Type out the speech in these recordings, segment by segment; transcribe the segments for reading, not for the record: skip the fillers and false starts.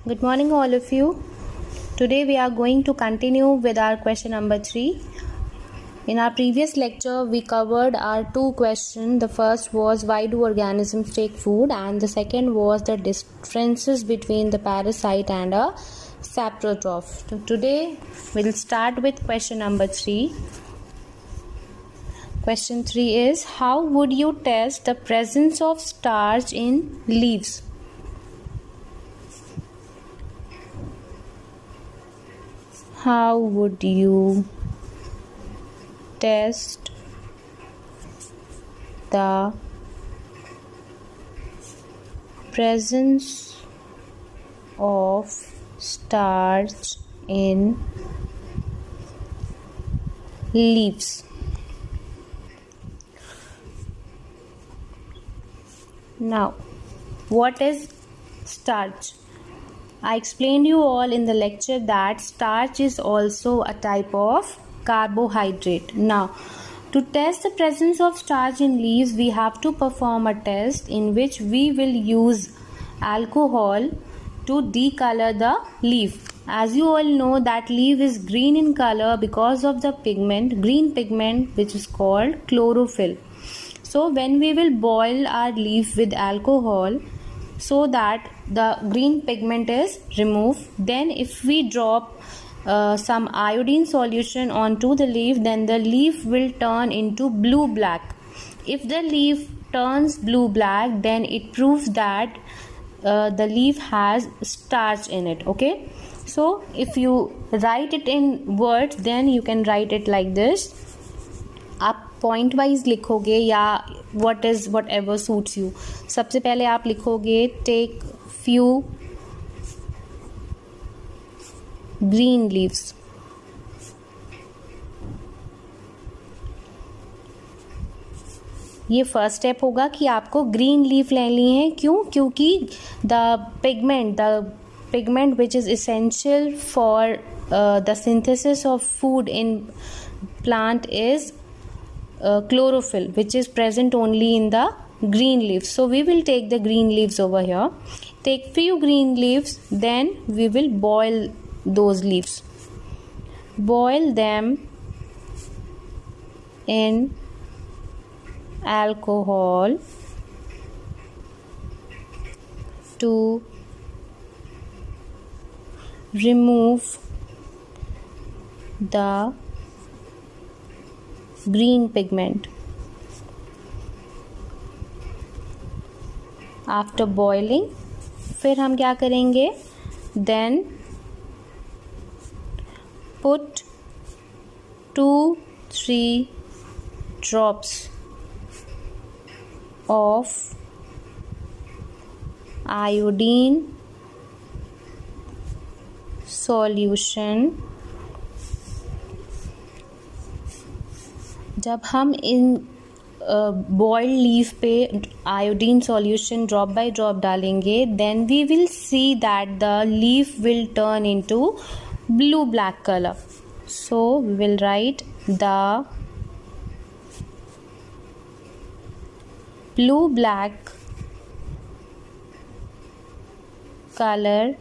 Good morning, all of you. Today we are going to continue with our question number 3. In our previous lecture, we covered our two questions. The first was why do organisms take food, and the second was the differences between the parasite and a saprotroph. So today we'll start with question number 3. Question 3 is, how would you test the presence of starch in leaves? How would you test the presence of starch in leaves? Now, what is starch? I explained you all in the lecture that starch is also a type of carbohydrate. Now, to test the presence of starch in leaves, we have to perform a test in which we will use alcohol to decolor the leaf. As you all know that leaf is green in color because of the green pigment which is called chlorophyll. So when we will boil our leaf with alcohol, so that the green pigment is removed, then if we drop some iodine solution onto the leaf, then the leaf will turn into blue black. If the leaf turns blue black, then it proves that the leaf has starch in it. Okay, so if you write it in words, then you can write it like this. आप point wise लिखोगे या whatever suits you. सबसे पहले आप लिखोगे take few green leaves. ये first step होगा कि आपको ग्रीन लीफ लेनी है. क्योंकि the pigment which is essential for the synthesis of food in plant is chlorophyll, which is present only in the green leaves. So we will take the green leaves over here. Take few green leaves, then we will boil those leaves. Boil them in alcohol to remove the green pigment. After boiling, फिर हम क्या करेंगे? Then put 2-3 drops of iodine solution. जब हम इन boiled leaf पे iodine solution drop by drop डालेंगे, then we will see that the leaf will turn into blue black colour. So we will write the blue black colour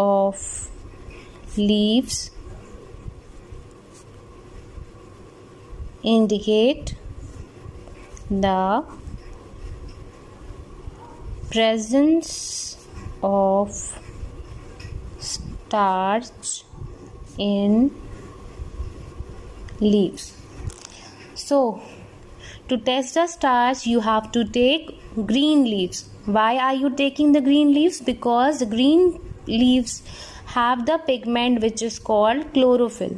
of leaves indicate the presence of starch in leaves. So to test the starch, you have to take green leaves. Why are you taking the green leaves? Because the green leaves have the pigment which is called chlorophyll.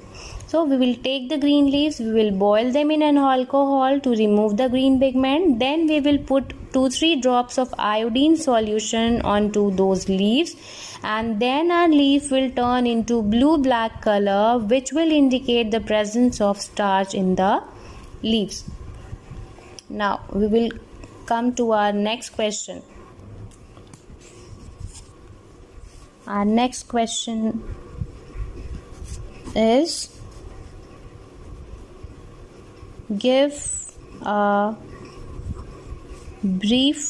So we will take the green leaves, we will boil them in an alcohol to remove the green pigment. Then we will put 2-3 drops of iodine solution onto those leaves, and then our leaf will turn into blue black color, which will indicate the presence of starch in the leaves. Now we will come to our next question. Our next question is, give a brief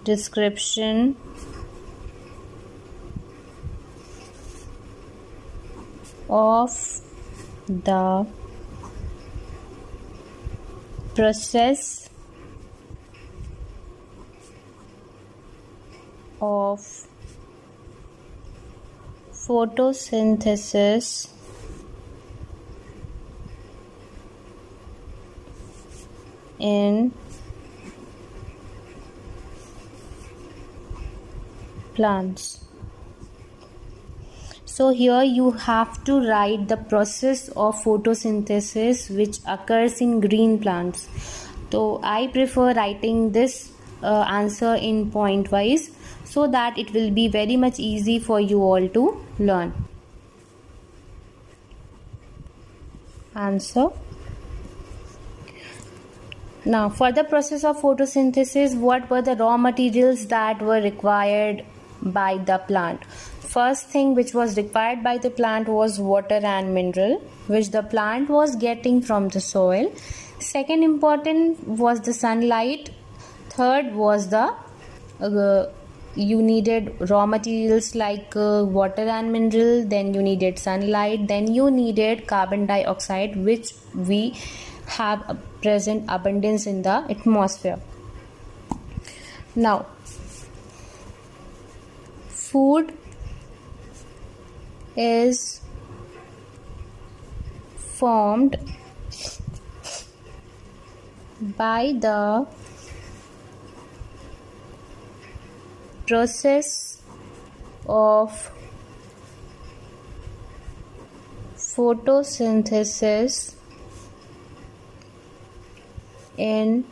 description of the process of photosynthesis in plants. So here you have to write the process of photosynthesis which occurs in green plants. So I prefer writing this answer in point wise so that it will be very much easy for you all to learn. Answer. Now, for the process of photosynthesis, what were the raw materials that were required by the plant? First thing which was required by the plant was water and mineral, which the plant was getting from the soil. Second important was the sunlight. Third was the you needed raw materials like water and mineral, then you needed sunlight, then you needed carbon dioxide, which we have a present abundance in the atmosphere. Now, food is formed by the process of photosynthesis in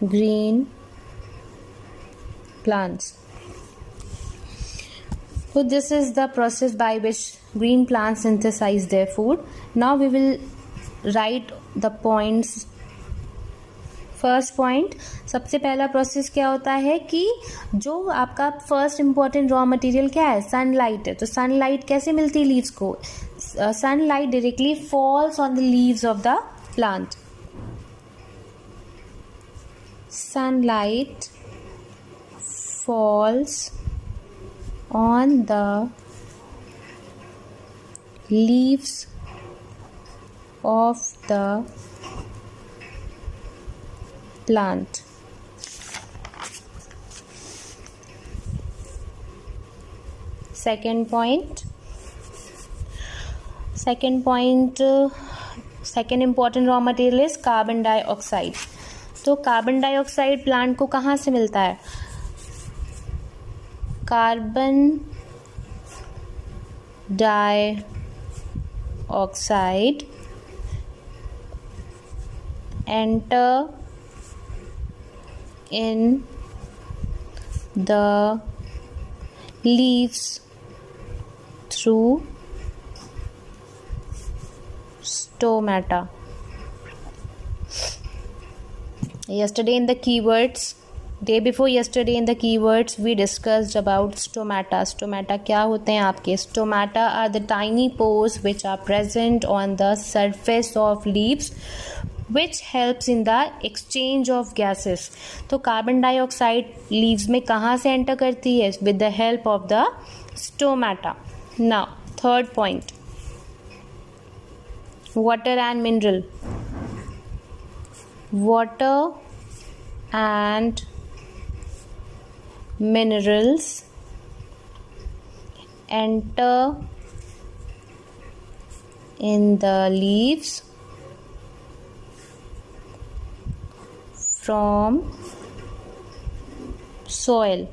green plants. So this is the process by which green plants synthesize their food. Now we will write the points. First point, सबसे पहला process क्या होता है कि जो आपका first important raw material क्या है, सनलाइट है. तो सनलाइट कैसे मिलती है लीव्स को? Sunlight directly falls on the leaves of the plant. Sunlight falls on the leaves of the plant. Second point, second important raw material is carbon dioxide. तो carbon dioxide plant को कहाँ से मिलता है? Carbon dioxide enter in the leaves through stomata. Yesterday in the keywords, day before yesterday in the keywords we discussed about stomata. Stomata क्या होते हैं आपके? Stomata are the tiny pores which are present on the surface of leaves which helps in the exchange of gases. तो carbon dioxide leaves में कहाँ से enter करती है? with the help of the stomata. Now third point, water and mineral. Water and minerals enter in the leaves from soil.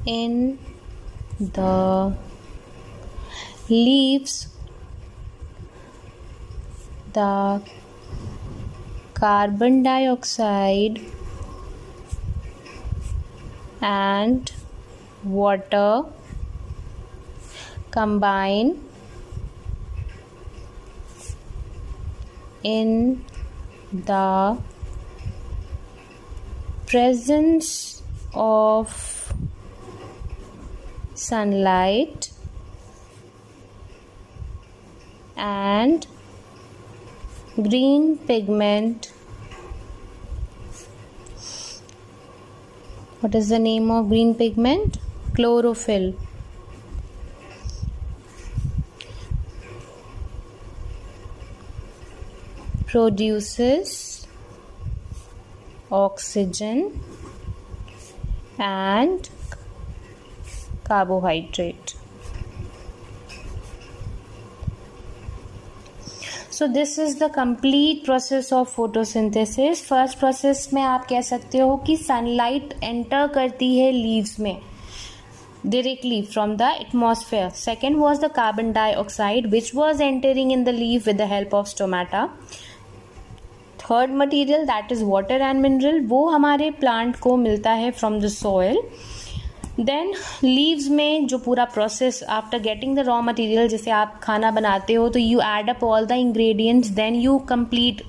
In the leaves, the carbon dioxide and water combine in the presence of sunlight and green pigment. What is the name of green pigment? Chlorophyll. Produces oxygen and carbohydrate. So this is the complete process of photosynthesis. First process में आप कह सकते हो कि sunlight enter करती है leaves में directly from the atmosphere. Second was the carbon dioxide which was entering in the leaf with the help of stomata. Third material that is water and mineral, वो हमारे plant को मिलता है from the soil. Then leaves में जो पूरा process after getting the raw material, जैसे आप खाना बनाते हो तो you add up all the ingredients, then you complete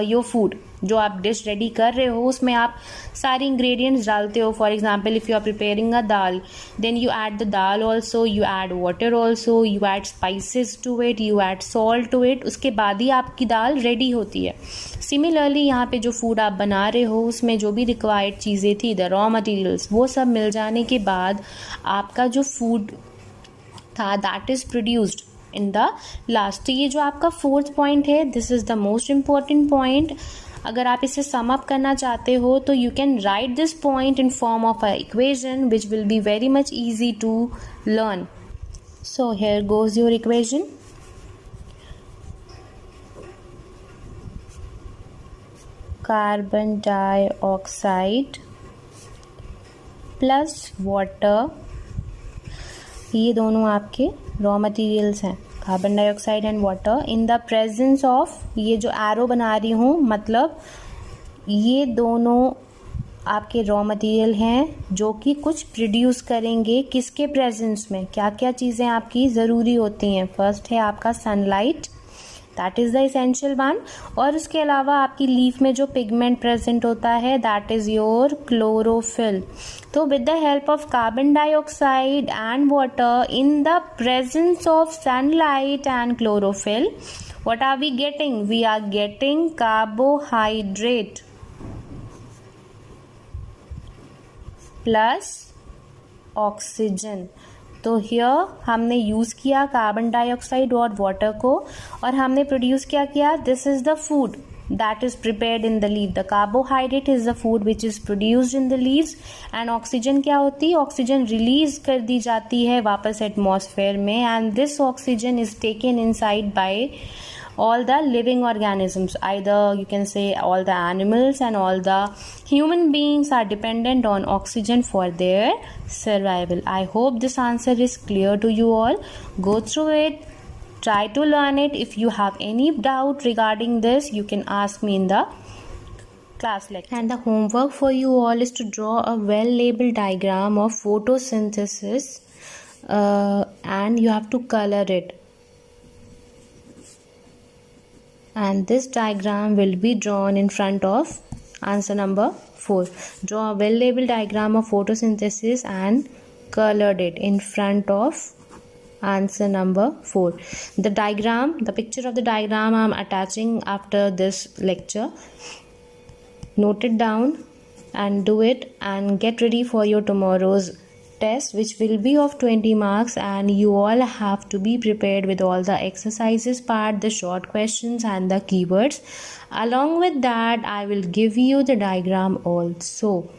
your food. जो आप डिश रेडी कर रहे हो उसमें आप सारे इंग्रेडिएंट्स डालते हो. For example if you are preparing a dal, then you add the dal also, you add water also, you add spices to it, you add salt to it. उसके बाद ही आपकी दाल रेडी होती है. सिमिलरली यहाँ पे जो फूड आप बना रहे हो उसमें जो भी रिक्वायर्ड चीज़ें थी, द रॉ मटेरियल्स, वो सब मिल जाने के बाद आपका जो फूड था that is produced in the last. तो ये जो आपका फोर्थ पॉइंट है, this is the most important point. अगर आप इसे सम अप करना चाहते हो तो you can write this point in form of a equation which will be very much easy to learn. So here goes your equation. Carbon dioxide plus water, ये दोनों आपके रॉ मटेरियल्स हैं, carbon dioxide and water, in the presence of, ये जो arrow बना रही हूँ मतलब ये दोनों आपके रॉ मटेरियल हैं जो कि कुछ प्रोड्यूस करेंगे. किसके प्रेजेंस में? क्या क्या चीज़ें आपकी ज़रूरी होती हैं? फर्स्ट है आपका sunlight, that is the essential one. और उसके अलावा आपकी लीफ में जो पिगमेंट प्रेजेंट होता है दैट इज़ योर क्लोरोफिल. तो with the help of carbon dioxide and water in the presence of sunlight and chlorophyll, what are we getting? We are getting carbohydrate plus oxygen. तो here हमने use किया carbon dioxide और water को और हमने produce क्या किया? This is the food that is prepared in the leaf. The carbohydrate is the food which is produced in the leaves and oxygen क्या होती है? ऑक्सीजन रिलीज कर दी जाती है वापस एटमॉस्फेयर में and this oxygen is taken inside by all the living organisms. Either you can say all the animals and all the human beings are dependent on oxygen for their survival. I hope this answer is clear to you all. Go through it. Try to learn it. If you have any doubt regarding this, you can ask me in the class lecture. And the homework for you all is to draw a well-labeled diagram of photosynthesis and you have to color it. And this diagram will be drawn in front of answer number 4. Draw a well-labeled diagram of photosynthesis and colored it in front of answer number 4. The diagram, the picture of the diagram I am attaching after this lecture. Note it down and do it and get ready for your tomorrow's test which will be of 20 marks and you all have to be prepared with all the exercises part, the short questions and the keywords. Along with that I will give you the diagram also.